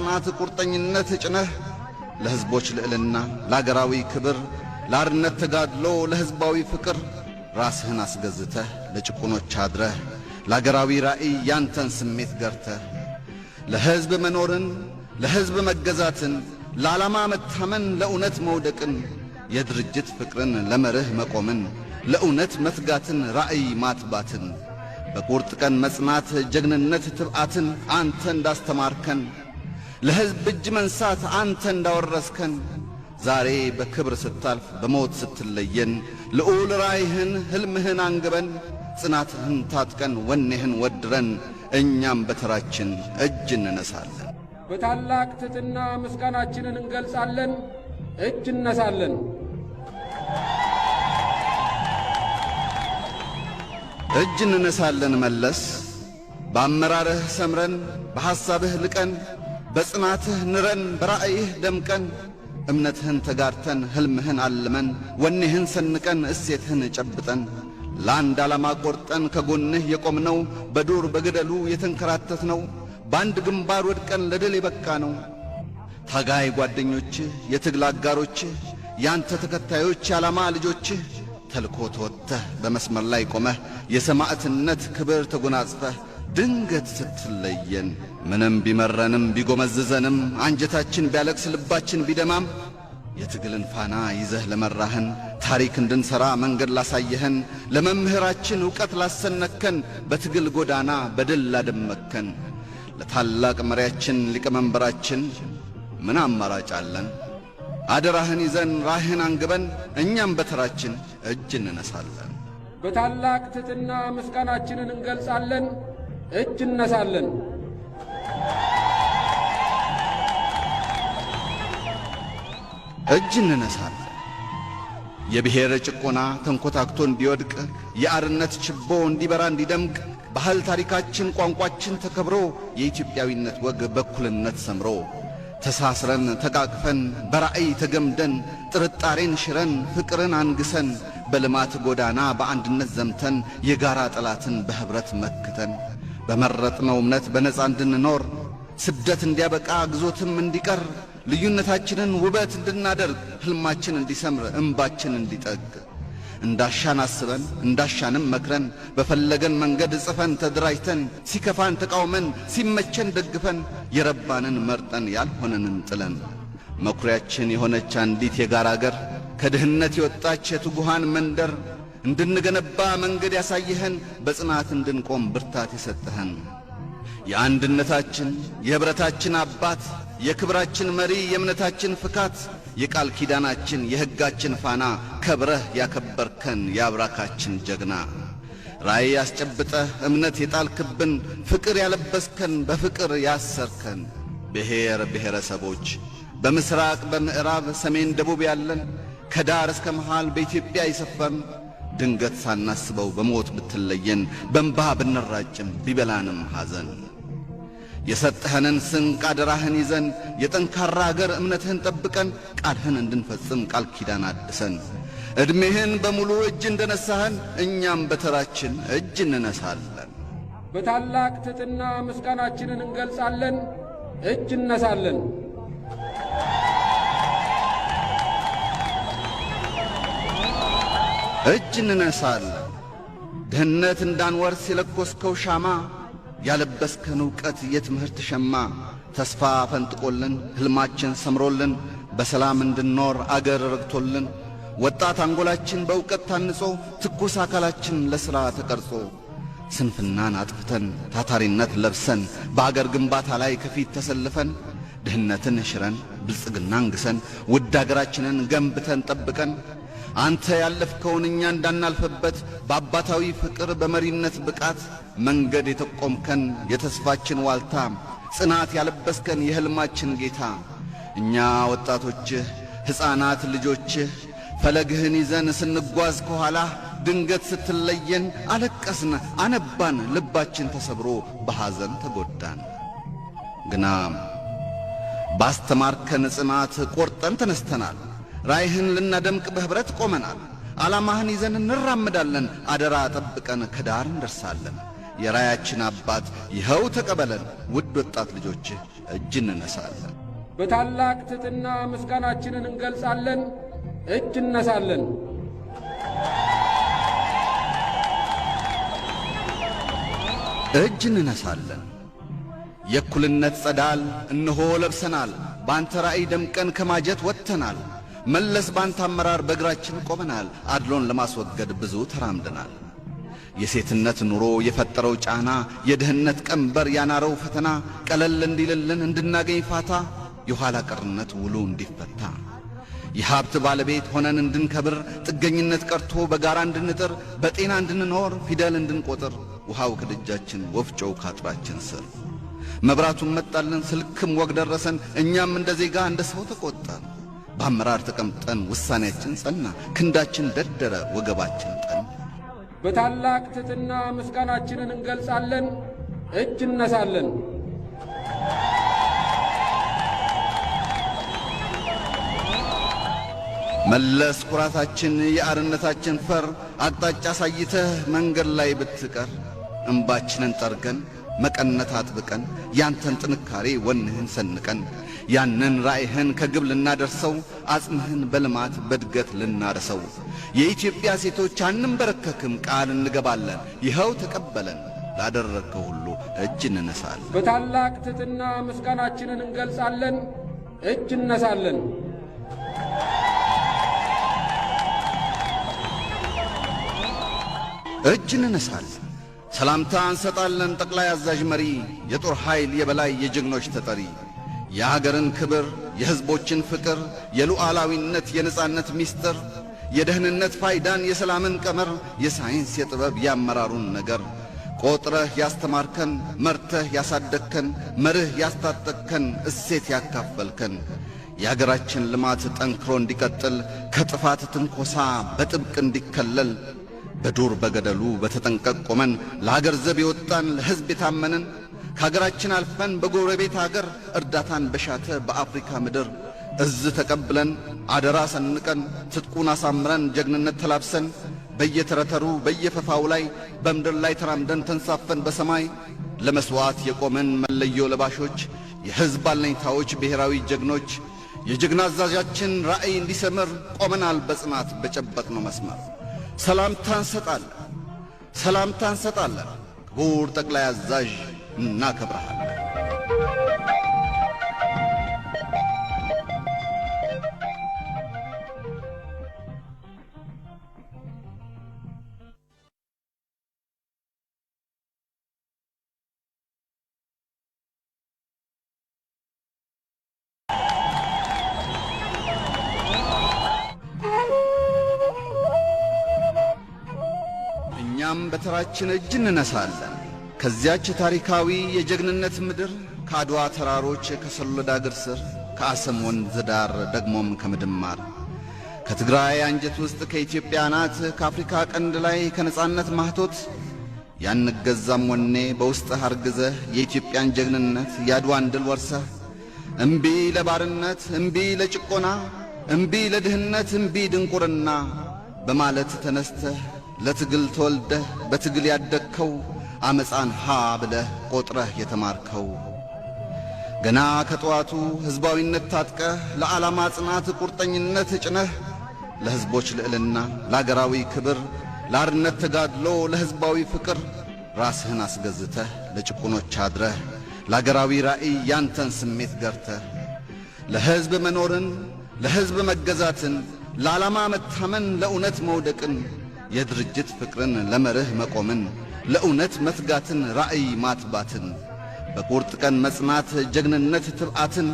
ጽናት ቁርጠኝነት ጭነህ ለሕዝቦች ልዕልና ለአገራዊ ክብር ለአርነት ተጋድሎ ለሕዝባዊ ፍቅር ራስህን አስገዝተህ ለጭቁኖች አድረህ ለአገራዊ ራእይ ያንተን ስሜት ገርተህ ለሕዝብ መኖርን ለሕዝብ መገዛትን ለዓላማ መታመን ለእውነት መውደቅን የድርጅት ፍቅርን ለመርህ መቆምን ለእውነት መትጋትን ራእይ ማትባትን በቁርጥ ቀን መጽናት ጀግንነት ትብዓትን አንተ እንዳስተማርከን ለሕዝብ እጅ መንሳት አንተ እንዳወረስከን ዛሬ በክብር ስታልፍ በሞት ስትለየን ልዑል ራእይህን ሕልምህን አንግበን ጽናትህን ታጥቀን ወኔህን ወድረን እኛም በተራችን እጅ እንነሳለን። በታላቅ ትሕትና ምስጋናችንን እንገልጻለን። እጅ እነሳለን። እጅ እንነሳለን መለስ በአመራርህ ሰምረን በሐሳብህ ልቀን በጽናትህ ንረን በራእይህ ደምቀን እምነትህን ተጋርተን ሕልምህን አልመን ወኔህን ሰንቀን እሴትህን ጨብጠን ለአንድ ዓላማ ቈርጠን ከጎንህ የቆምነው በዱር በገደሉ የተንከራተትነው በአንድ ግንባር ወድቀን ለድል የበቃ ነው። ታጋይ ጓደኞችህ የትግል አጋሮችህ ያንተ ተከታዮች የዓላማ ልጆችህ ተልኮ ተወጥተህ በመስመር ላይ ቆመህ የሰማዕትነት ክብር ተጎናጽፈህ ድንገት ስትለየን ምንም ቢመረንም ቢጎመዝዘንም አንጀታችን ቢያለቅስ ልባችን ቢደማም የትግልን ፋና ይዘህ ለመራህን ታሪክ እንድንሠራ መንገድ ላሳየህን ለመምህራችን ዕውቀት ላሰነከን በትግል ጎዳና በድል ላደመከን ለታላቅ መሪያችን ሊቀመንበራችን ምን አማራጭ አለን? አደራህን ይዘን ራህን አንግበን እኛም በተራችን እጅ እንነሳለን። በታላቅ ትሕትና ምስጋናችንን እንገልጻለን። እጅ እነሳለን። እጅ እንነሳለን። የብሔር ጭቆና ተንኰታክቶ እንዲወድቅ የአርነት ችቦ እንዲበራ እንዲደምቅ ባህል ታሪካችን ቋንቋችን ተከብሮ የኢትዮጵያዊነት ወግ በእኩልነት ሰምሮ ተሳስረን ተቃቅፈን በራእይ ተገምደን ጥርጣሬን ሽረን ፍቅርን አንግሰን በልማት ጎዳና በአንድነት ዘምተን የጋራ ጠላትን በኅብረት መክተን በመረጥነው እምነት በነጻ እንድንኖር ስደት እንዲያበቃ ግዞትም እንዲቀር ልዩነታችንን ውበት እንድናደርግ ሕልማችን እንዲሰምር እንባችን እንዲጠግ እንዳሻን አስበን እንዳሻንም መክረን በፈለገን መንገድ ጽፈን ተደራጅተን ሲከፋን ተቃውመን ሲመቸን ደግፈን የረባንን መርጠን ያልሆነንን ጥለን መኩሪያችን የሆነች አንዲት የጋራ አገር ከድህነት የወጣች የትጉሃን መንደር እንድንገነባ መንገድ ያሳየህን በጽናት እንድንቆም ብርታት የሰጠህን የአንድነታችን የኅብረታችን አባት የክብራችን መሪ የእምነታችን ፍካት የቃል ኪዳናችን የሕጋችን ፋና ከብረህ ያከበርከን የአብራካችን ጀግና ራእይ ያስጨብጠህ እምነት የጣልክብን ፍቅር ያለበስከን በፍቅር ያሰርከን ብሔር ብሔረሰቦች በምስራቅ በምዕራብ ሰሜን ደቡብ ያለን ከዳር እስከ መሃል በኢትዮጵያ ይሰፈን ድንገት ሳናስበው በሞት ብትለየን በእንባ ብንራጭም ቢበላንም ሐዘን የሰጠኸንን ስንቅ አደራህን ይዘን የጠንካራ አገር እምነትህን ጠብቀን ቃልህን እንድንፈጽም ቃል ኪዳን አድሰን ዕድሜህን በሙሉ እጅ እንደነሳህን እኛም በተራችን እጅ እንነሳለን። በታላቅ ትሕትና ምስጋናችንን እንገልጻለን። እጅ እነሳለን። እጅ እንነሳለን። ድህነት እንዳንወርስ የለኮስከው ሻማ ያለበስከን ዕውቀት የትምህርት ሸማ ተስፋ ፈንጥቆልን ሕልማችን ሰምሮልን በሰላም እንድንኖር አገር ረግቶልን ወጣት አንጎላችን በዕውቀት ታንጾ ትኩስ አካላችን ለሥራ ተቀርጾ ስንፍናን አጥፍተን ታታሪነት ለብሰን በአገር ግንባታ ላይ ከፊት ተሰልፈን ድህነትን ሽረን ብልጽግና አንግሰን ውድ አገራችንን ገንብተን ጠብቀን አንተ ያለፍከውን እኛ እንዳናልፈበት በአባታዊ ፍቅር በመሪነት ብቃት መንገድ የተቆምከን የተስፋችን ዋልታ ጽናት ያለበስከን የሕልማችን ጌታ እኛ ወጣቶችህ ሕፃናት ልጆችህ ፈለግህን ይዘን ስንጓዝ ከኋላ ድንገት ስትለየን አለቀስን አነባን ልባችን ተሰብሮ በሐዘን ተጎዳን። ግና ባስተማርከን ጽናት ቆርጠን ተነስተናል። ራእይህን ልናደምቅ በኅብረት ቆመናል። ዓላማህን ይዘን እንራምዳለን። አደራ ጠብቀን ከዳር እንደርሳለን። የራያችን አባት ይኸው ተቀበለን። ውድ ወጣት ልጆችህ እጅ እንነሳለን። በታላቅ ትሕትና ምስጋናችንን እንገልጻለን። እጅ እነሳለን። እጅ እንነሳለን። የእኩልነት ጸዳል እነሆ ለብሰናል። ባንተ ራእይ ደምቀን ከማጀት ወጥተናል። መለስ ባንተ አመራር በእግራችን ቆመናል። አድሎን ለማስወገድ ብዙ ተራምደናል። የሴትነት ኑሮ የፈጠረው ጫና፣ የድህነት ቀንበር ያናረው ፈተና ቀለል እንዲልልን እንድናገኝ ፋታ፣ የኋላ ቀርነት ውሉ እንዲፈታ፣ የሀብት ባለቤት ሆነን እንድንከብር፣ ጥገኝነት ቀርቶ በጋራ እንድንጥር፣ በጤና እንድንኖር ፊደል እንድንቆጥር፣ ውሃው ከደጃችን ወፍጮው ካጥራችን ስር፣ መብራቱን መጣልን ስልክም ወግ ደረሰን፣ እኛም እንደ ዜጋ እንደ ሰው ተቆጣን። በአመራር ተቀምጠን ውሳኔያችን ጸና፣ ክንዳችን ደደረ ወገባችን ጠና። በታላቅ ትሕትና ምስጋናችንን እንገልጻለን። እጅ እነሳለን። መለስ ኩራታችን የአርነታችን ፈር፣ አቅጣጫ ሳይተህ መንገድ ላይ ብትቀር፣ እንባችንን ጠርገን መቀነት አጥብቀን፣ ያንተን ጥንካሬ ወንህን ሰንቀን፣ ያንን ራእይህን ከግብ ልናደርሰው፣ አጽምህን በልማት በድገት ልናረሰው፣ የኢትዮጵያ ሴቶች አንንበረከክም ቃል እንገባለን። ይኸው ተቀበለን። ላደረግከው ሁሉ እጅ እንነሳለን። በታላቅ ትሕትና ምስጋናችንን እንገልጻለን። እጅ እነሳለን። እጅ እንነሳለን። ሰላምታ እንሰጣለን። ጠቅላይ አዛዥ መሪ፣ የጦር ኃይል የበላይ የጀግኖች ተጠሪ፣ የሀገርን ክብር የሕዝቦችን ፍቅር፣ የሉዓላዊነት የነጻነት ሚስጥር፣ የደህንነት ፋይዳን የሰላምን ቀመር፣ የሳይንስ የጥበብ ያመራሩን ነገር ቆጥረህ ያስተማርከን፣ መርተህ ያሳደግከን፣ መርህ ያስታጠቅከን፣ እሴት ያካፈልከን፣ የአገራችን ልማት ጠንክሮ እንዲቀጥል፣ ከጥፋት ትንኮሳ በጥብቅ እንዲከለል፣ በዱር በገደሉ በተጠንቀቅ ቆመን ለሀገር ዘብ የወጣን ለሕዝብ የታመንን፣ ከሀገራችን አልፈን በጎረቤት አገር እርዳታን በሻተ በአፍሪካ ምድር እዝ ተቀብለን አደራ ሰንቀን፣ ትጥቁን አሳምረን ጀግንነት ተላብሰን፣ በየተረተሩ በየፈፋው ላይ በምድር ላይ ተራምደን ተንሳፈን በሰማይ ለመስዋዕት የቆመን መለዮ ለባሾች፣ የሕዝብ አለኝታዎች ብሔራዊ ጀግኖች፣ የጀግና አዛዣችን ራእይ እንዲሰምር ቆመናል በጽናት በጨበጥነው መስመር። ሰላምታ እንሰጣለን። ሰላምታ እንሰጣለን። ክቡር ጠቅላይ አዛዥ እናከብረሃለን። እኛም በተራችን እጅ እንነሳለን። ከዚያች ታሪካዊ የጀግንነት ምድር፣ ከአድዋ ተራሮች ከሰሎዳ እግር ስር፣ ከአሰም ወንዝ ዳር ደግሞም ከምድማር፣ ከትግራይ አንጀት ውስጥ ከኢትዮጵያ ናት፣ ከአፍሪካ ቀንድ ላይ ከነጻነት ማህቶት፣ ያንገዛም ወኔ በውስጥህ አርግዘህ የኢትዮጵያን ጀግንነት የአድዋን ድል ወርሰህ፣ እምቢ ለባርነት እምቢ ለጭቆና እምቢ ለድህነት እምቢ ድንቁርና በማለት ተነስተህ ለትግል ተወልደህ በትግል ያደግከው፣ አመፃን ሃ ብለህ ቆጥረህ የተማርከው፣ ገና ከጠዋቱ ሕዝባዊነት ታጥቀህ ለዓላማ ጽናት ቁርጠኝነት ጭነህ፣ ለሕዝቦች ልዕልና ለአገራዊ ክብር ለአርነት ተጋድሎ ለሕዝባዊ ፍቅር ራስህን አስገዝተህ ለጭቁኖች አድረህ ለአገራዊ ራእይ ያንተን ስሜት ገርተህ ለሕዝብ መኖርን ለሕዝብ መገዛትን ለዓላማ መታመን ለእውነት መውደቅን የድርጅት ፍቅርን ለመርህ መቆምን ለእውነት መትጋትን ራእይ ማትባትን በቁርጥ ቀን መጽናት ጀግንነት ትብዓትን